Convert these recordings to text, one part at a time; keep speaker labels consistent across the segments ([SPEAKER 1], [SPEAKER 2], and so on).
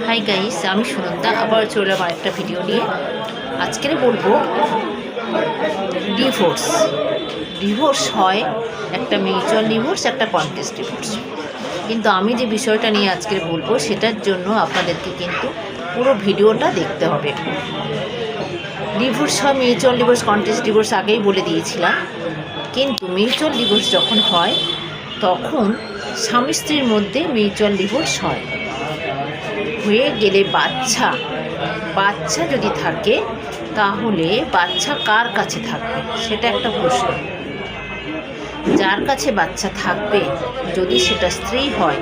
[SPEAKER 1] Hi guys, আমি সুনন্দা আবার চলে এলাম আরেকটা ভিডিও নিয়ে। আজকে বলবো ডিভোর্স হয় একটা মিউচুয়াল ডিভোর্স, একটা কন্টেস্ট ডিভোর্স। কিন্তু আমি যে বিষয়টা নিয়ে আজকে বলবো সেটার জন্য আপনাদেরকে কিন্তু পুরো ভিডিওটা দেখতে হবে। ডিভোর্স হয় মিউচুয়াল ডিভোর্স, কন্টেস্ট ডিভোর্স আগেই বলে দিয়েছিলাম। কিন্তু মিউচুয়াল ডিভোর্স যখন হয় তখন স্বামী স্ত্রীর মধ্যে মিউচুয়াল ডিভোর্স হয়। হয়ে গেলে বাচ্চা যদি থাকে তাহলে বাচ্চা কার কাছে থাকবে সেটা একটা প্রশ্ন। যার কাছে বাচ্চা থাকবে যদি সেটা স্ত্রী হয়,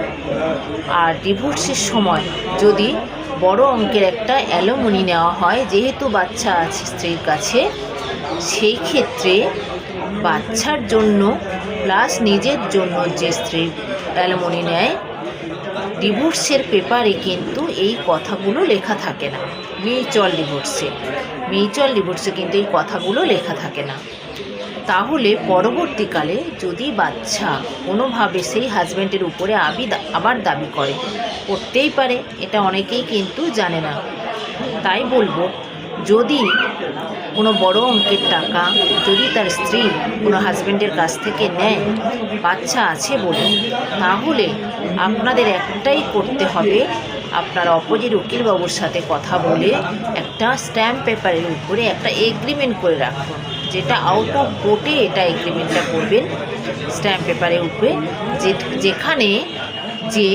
[SPEAKER 1] আর ডিভোর্সের সময় যদি বড় অঙ্কের একটা অ্যালিমনি নেওয়া হয়, যেহেতু বাচ্চা আছে স্ত্রীর কাছে, সেই ক্ষেত্রে বাচ্চার জন্য প্লাস নিজের জন্য যে স্ত্রী অ্যালিমনি নেয়, ডিভোর্সের পেপারে কিন্তু এই কথাগুলো লেখা থাকে না। মিউচুয়াল ডিভোর্সে কিন্তু এই কথাগুলো লেখা থাকে না। তাহলে পরবর্তীকালে যদি বাচ্চা কোনোভাবে সেই হাজব্যান্ডের উপরে আবার দাবি করতেই পারে, এটা অনেকেই কিন্তু জানে না। তাই বলবো, যদি কোনো বড় অঙ্কের টাকা যদি তার স্ত্রী কোনো হাজব্যান্ডের কাছ থেকে নেয় বাচ্চা আছে বলে, তাহলে আপনাদের একটাই করতে হবে, আপনার অপোজিট উকিলবাবুর সাথে কথা বলে একটা স্ট্যাম্প পেপারের উপরে একটা এগ্রিমেন্ট করে রাখুন, যেটা আউট অফ কোর্টে এটা এগ্রিমেন্টটা করবেন স্ট্যাম্প পেপারের উপরে, যেখানে যে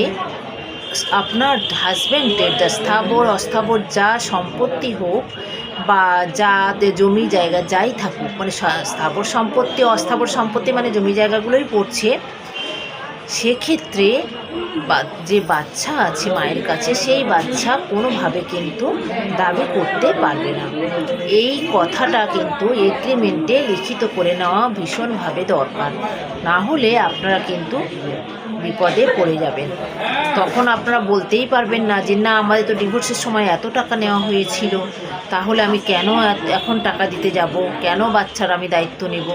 [SPEAKER 1] আপনার হাজব্যান্ডের যা স্থাবর অস্থাবর যা সম্পত্তি হোক বা যা জমি জায়গা যাই থাকুক, মানে স্থাবর সম্পত্তি অস্থাবর সম্পত্তি মানে জমি জায়গাগুলোই পড়ছে, সেক্ষেত্রে যে বাচ্চা আছে মায়ের কাছে, সেই বাচ্চা কোনোভাবে কিন্তু দাবি করতে পারবে না। এই কথাটা কিন্তু এগ্রিমেন্টে লিখিত করে নেওয়া ভীষণভাবে দরকার, না হলে আপনারা কিন্তু বিপদে পড়ে যাবেন। তখন আপনারা বলতেই পারবেন না যে না, আমাদের তো ডিভোর্সের সময় এত টাকা নেওয়া হয়েছিল, তাহলে আমি কেন এখন টাকা দিতে যাব, কেন বাচ্চার আমি দায়িত্ব নেব।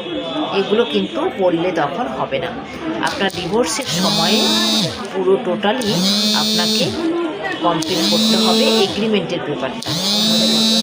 [SPEAKER 1] এগুলো কিন্তু বললে তখন হবে না। আপনার ডিভোর্সের সময়ে পুরো টোটালি আপনাকে কমপ্লিট করতে হবে এগ্রিমেন্টের পেপারটা।